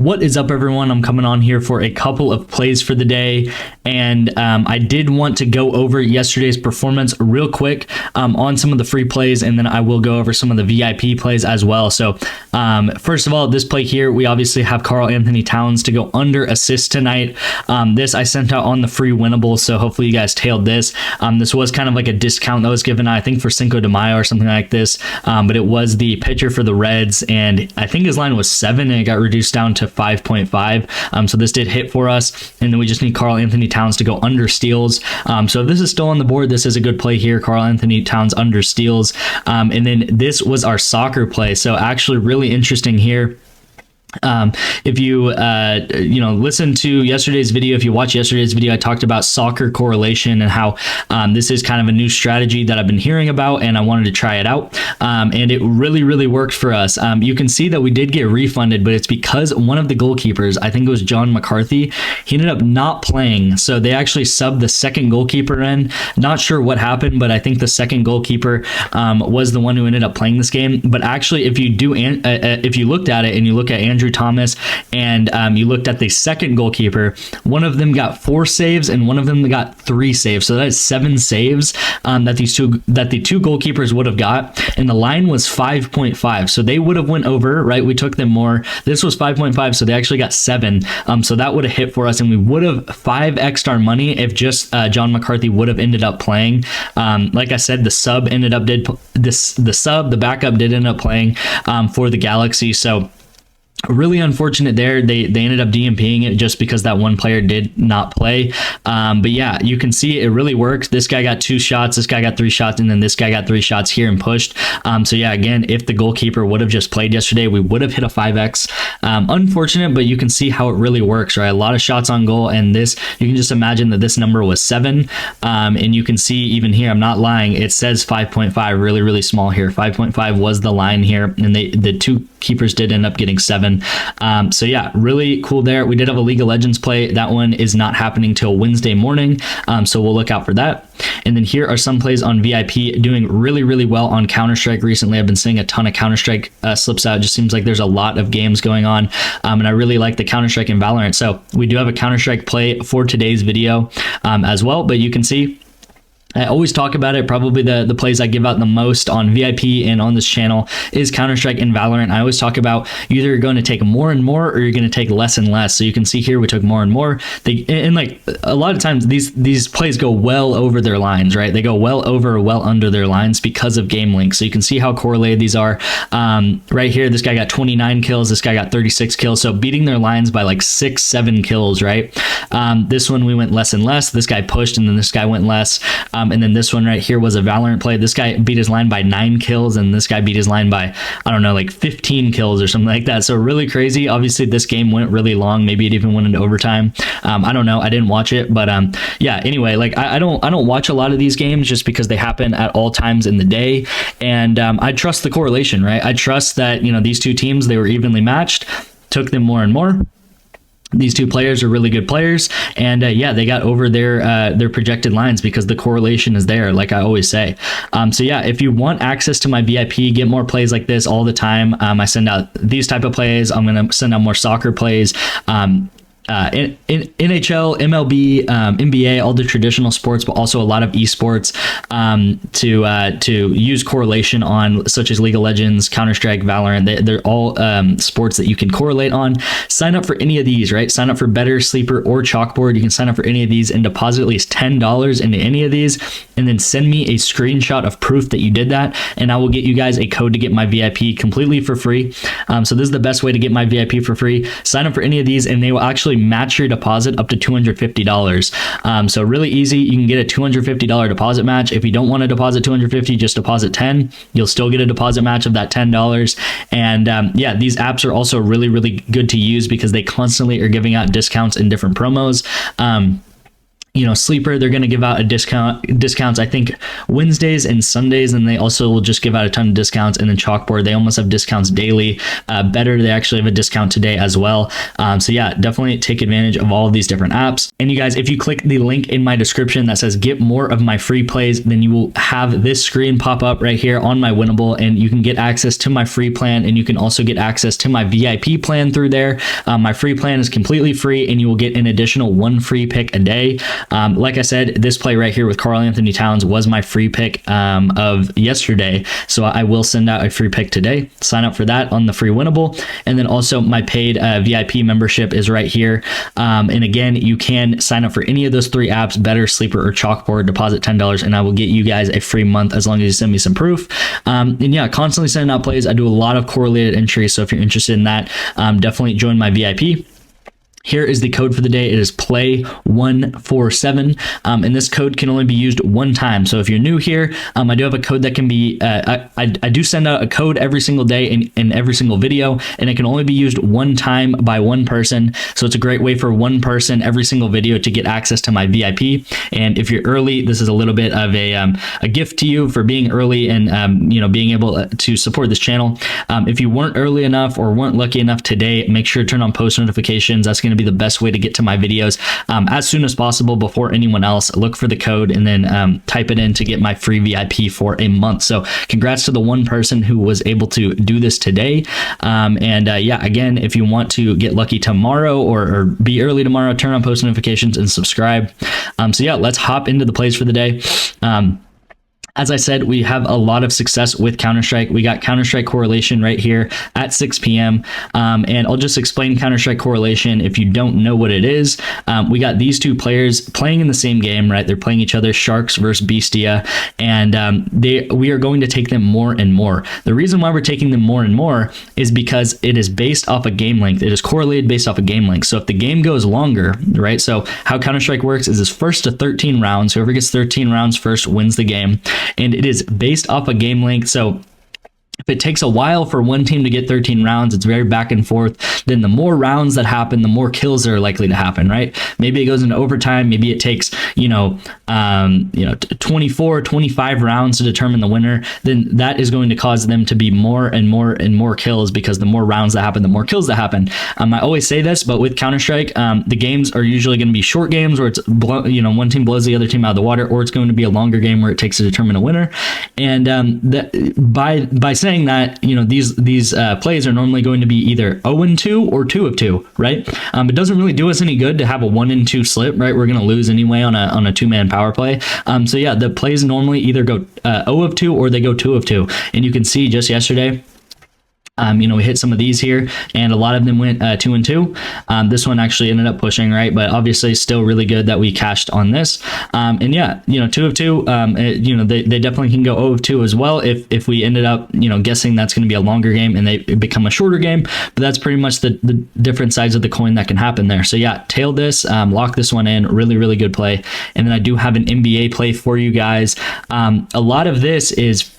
What is up, everyone? I'm coming on here for a couple of plays for the day, and I did want to go over yesterday's performance real quick on some of the free plays, and then I will go over some of the VIP plays as well. So first of all, this play here, we obviously have Karl Anthony Towns to go under assists tonight. This I sent out on the free winnable, so hopefully you guys tailed this. This was kind of like a discount that was given, I think, for Cinco de Mayo or something like this, but it was the pitcher for the Reds, and I think his line was 7, and it got reduced down to 5.5. So this did hit for us, and then we just need Karl Anthony Towns to go under steals. So if this is still on the board, this is a good play here. Karl Anthony Towns under steals. And then this was our soccer play. So actually really interesting here. If you listen to yesterday's video, if you watch yesterday's video, I talked about soccer correlation and how this is kind of a new strategy that I've been hearing about, and I wanted to try it out, and it really worked for us. You can see that we did get refunded, but it's because one of the goalkeepers, I think it was John McCarthy, he ended up not playing, so they actually subbed the second goalkeeper in. Not sure what happened, but I think the second goalkeeper was the one who ended up playing this game. But actually, if you looked at it and you look at Andrew Thomas and you looked at the second goalkeeper, one of them got 4 saves and one of them got 3 saves. So that is 7 saves that the two goalkeepers would have got, and the line was 5.5. So they would have went over, right? We took them more. This was 5.5, so they actually got 7. So that would have hit for us, and we would have 5x'd our money if just John McCarthy would have ended up playing. Like I said, the backup did end up playing for the Galaxy. So really unfortunate there. They ended up DMPing it just because that one player did not play. But yeah, you can see it really worked. This guy got 2 shots, this guy got 3 shots, and then this guy got 3 shots here and pushed. So yeah, again, if the goalkeeper would have just played yesterday, we would have hit a 5x. Unfortunate, but you can see how it really works, right? A lot of shots on goal, and this, you can just imagine that this number was 7. And you can see even here, I'm not lying, it says 5.5, really small here. 5.5 was the line here, and the two keepers did end up getting 7. So yeah, really cool there. We did have a League of Legends play. That one is not happening till Wednesday morning, so we'll look out for that. And then here are some plays on VIP doing really well on Counter-Strike recently. I've been seeing a ton of Counter-Strike slips out. It just seems like there's a lot of games going on, and I really like the Counter-Strike and Valorant. So we do have a Counter-Strike play for today's video as well, but you can see I always talk about it. Probably the plays I give out the most on VIP and on this channel is Counter-Strike and Valorant. I always talk about either you're going to take more and more or you're going to take less and less. So you can see here we took more and more. And like a lot of times these plays go well over their lines, right? They go well over or well under their lines because of game length. So you can see how correlated these are. Right here, this guy got 29 kills. This guy got 36 kills. So beating their lines by like 6-7 kills, right? This one we went less and less. This guy pushed, and then this guy went less. And then this one right here was a Valorant play. This guy beat his line by 9 kills, and this guy beat his line by, I don't know, like 15 kills or something like that. So really crazy. Obviously, this game went really long. Maybe it even went into overtime. I don't know. I didn't watch it, but yeah. Anyway, like I don't watch a lot of these games just because they happen at all times in the day, and I trust the correlation, right? I trust that these two teams, they were evenly matched. Took them more and more. These two players are really good players, and yeah, they got over their projected lines because the correlation is there, like I always say. So yeah, if you want access to my VIP, get more plays like this all the time. I send out these type of plays. I'm going to send out more soccer plays. In NHL, MLB, NBA, all the traditional sports, but also a lot of esports to use correlation on, such as League of Legends, Counter-Strike, Valorant. They're all sports that you can correlate on. Sign up for any of these, right? Sign up for Better, Sleeper, or Chalkboard. You can sign up for any of these and deposit at least $10 into any of these, and then send me a screenshot of proof that you did that, and I will get you guys a code to get my VIP completely for free. So this is the best way to get my VIP for free. Sign up for any of these, and they will actually match your deposit up to $250. So really easy. You can get a $250 deposit match. If you don't want to deposit $250, just deposit $10. You'll still get a deposit match of that $10. And yeah, these apps are also really good to use because they constantly are giving out discounts and different promos. Sleeper, they're going to give out a discounts, I think Wednesdays and Sundays, and they also will just give out a ton of discounts. And then Chalkboard, they almost have discounts daily. Better, they actually have a discount today as well. So yeah, definitely take advantage of all of these different apps. And you guys, if you click the link in my description that says get more of my free plays, then you will have this screen pop up right here on my Winnable, and you can get access to my free plan, and you can also get access to my VIP plan through there. My free plan is completely free, and you will get an additional 1 free pick a day. Like I said, this play right here with Karl Anthony Towns was my free pick of yesterday. So I will send out a free pick today. Sign up for that on the free Winnable. And then also my paid VIP membership is right here. And again, you can sign up for any of those 3 apps, Better, Sleeper, or Chalkboard, deposit $10, and I will get you guys a free month as long as you send me some proof. And yeah, constantly sending out plays. I do a lot of correlated entries. So if you're interested in that, definitely join my VIP. Here is the code for the day. It is play147, and this code can only be used one time. So if you're new here, I do have a code that can be, I do send out a code every single day in every single video, and it can only be used one time by one person. So it's a great way for one person every single video to get access to my VIP. And if you're early, this is a little bit of a gift to you for being early and being able to support this channel. If you weren't early enough or weren't lucky enough today, make sure to turn on post notifications. That's going to be the best way to get to my videos as soon as possible before anyone else. Look for the code and then type it in to get my free VIP for a month. So congrats to the one person who was able to do this today. Yeah, again, if you want to get lucky tomorrow or be early tomorrow, turn on post notifications and subscribe. So yeah, let's hop into the plays for the day. As I said, we have a lot of success with Counter-Strike. We got Counter-Strike correlation right here at 6 p.m. And I'll just explain Counter-Strike correlation if you don't know what it is. We got these 2 players playing in the same game, right? They're playing each other, Sharks versus Bestia, and we are going to take them more and more. The reason why we're taking them more and more is because it is based off a game length. It is correlated based off a game length. So if the game goes longer, right? So how Counter-Strike works is first to 13 rounds. Whoever gets 13 rounds first wins the game. And it is based off a game length. So if it takes a while for one team to get 13 rounds, it's very back and forth, then the more rounds that happen, the more kills are likely to happen, right? Maybe it goes into overtime. Maybe it takes, 24, 25 rounds to determine the winner. Then that is going to cause them to be more and more and more kills, because the more rounds that happen, the more kills that happen. I always say this, but with Counter-Strike, the games are usually going to be short games where it's, one team blows the other team out of the water, or it's going to be a longer game where it takes to determine a winner. And by saying that, these plays are normally going to be either 0-2 or 2 of 2, right? It doesn't really do us any good to have a 1-2 slip, right? We're going to lose anyway on a 2-man power play. So yeah, the plays normally either go 0 of 2 or they go 2 of 2. And you can see just yesterday, we hit some of these here, and a lot of them went 2-2. This one actually ended up pushing, right? But obviously still really good that we cashed on this. And yeah, 2 of 2, they definitely can go 0 of 2 as well if we ended up, guessing that's going to be a longer game and they become a shorter game. But that's pretty much the different sides of the coin that can happen there. So yeah, tail this, lock this one in. Really, really good play. And then I do have an NBA play for you guys. A lot of this is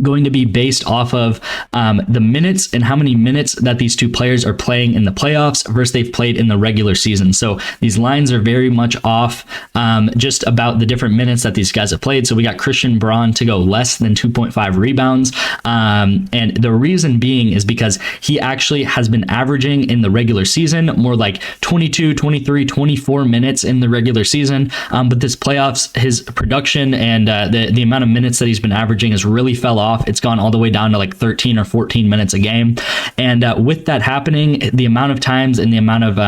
going to be based off of the minutes and how many minutes that these 2 players are playing in the playoffs versus they've played in the regular season. So these lines are very much off just about the different minutes that these guys have played. So we got Christian Braun to go less than 2.5 rebounds. And the reason being is because he actually has been averaging in the regular season more like 22, 23, 24 minutes in the regular season. But this playoffs, his production and the amount of minutes that he's been averaging has really fell off. It's gone all the way down to like 13 or 14 minutes a game. And with that happening, the amount of times and the amount of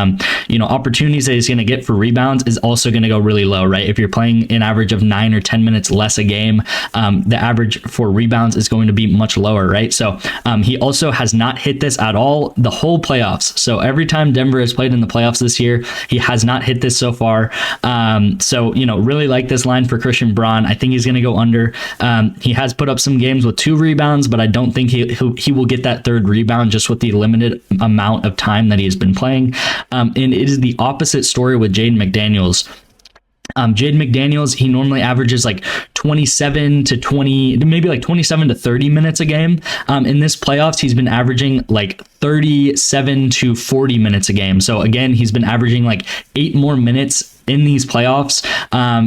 opportunities that he's going to get for rebounds is also going to go really low, right? If you're playing an average of 9 or 10 minutes less a game, the average for rebounds is going to be much lower, right? So he also has not hit this at all the whole playoffs. So every time Denver has played in the playoffs this year, he has not hit this so far. So really like this line for Christian Braun. I think he's going to go under. He has put up some games with 2 rebounds, but I don't think he will get that 3rd rebound just with the limited amount of time that he has been playing. And it is the opposite story with Jaden McDaniels. Jaden McDaniels, he normally averages like 27 to 20, maybe like 27 to 30 minutes a game. In this playoffs, he's been averaging like 37 to 40 minutes a game. So again, he's been averaging like 8 more minutes in these playoffs.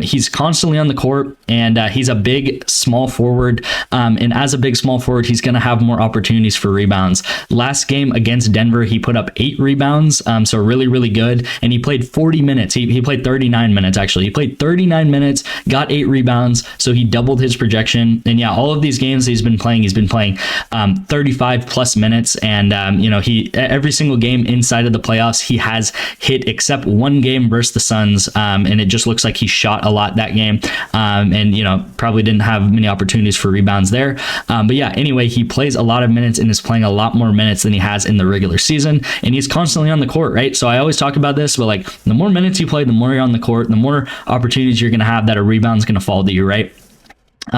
He's constantly on the court, and he's a big small forward. And as a big small forward, he's going to have more opportunities for rebounds. Last game against Denver, he put up 8 rebounds, so really, really good. And he played 40 minutes. He played 39 minutes, actually. He played 39 minutes, got 8 rebounds, so he doubled his projection. And yeah, all of these games he's been playing 35 plus minutes. And, every single game inside of the playoffs, he has hit except one game versus the Suns. And it just looks like he shot a lot that game. And, probably didn't have many opportunities for rebounds there. But yeah, anyway, he plays a lot of minutes and is playing a lot more minutes than he has in the regular season. And he's constantly on the court, right? So I always talk about this, but like the more minutes you play, the more you're on the court, the more opportunities you're going to have that a rebound's going to fall to you, right?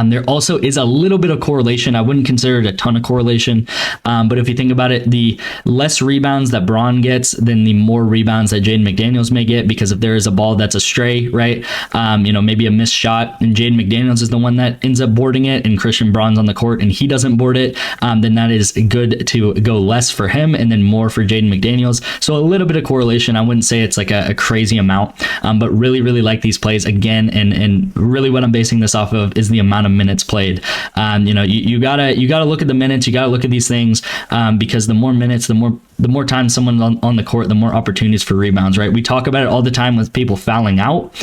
There also is a little bit of correlation. I wouldn't consider it a ton of correlation, but if you think about it, the less rebounds that Braun gets, then the more rebounds that Jaden McDaniels may get, because if there is a ball that's astray, right, maybe a missed shot, and Jaden McDaniels is the one that ends up boarding it, and Christian Braun's on the court and he doesn't board it, then that is good to go less for him and then more for Jaden McDaniels. So a little bit of correlation. I wouldn't say it's like a crazy amount, but really, really like these plays again, and really what I'm basing this off of is the amount of minutes played. You gotta look at the minutes. You gotta look at these things, because the more minutes, the more time someone's on the court, the more opportunities for rebounds, right? We talk about it all the time with people fouling out.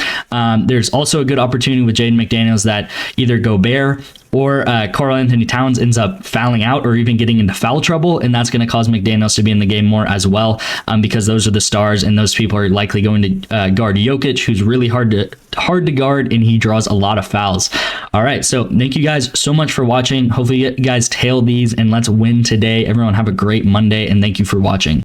There's also a good opportunity with Jaden McDaniels that either Gobert or Karl Anthony Towns ends up fouling out or even getting into foul trouble, and that's going to cause McDaniels to be in the game more as well, because those are the stars, and those people are likely going to guard Jokic, who's really hard to guard, and he draws a lot of fouls. All right, so thank you guys so much for watching. Hopefully you guys tail these, and let's win today. Everyone have a great Monday, and thank you for watching.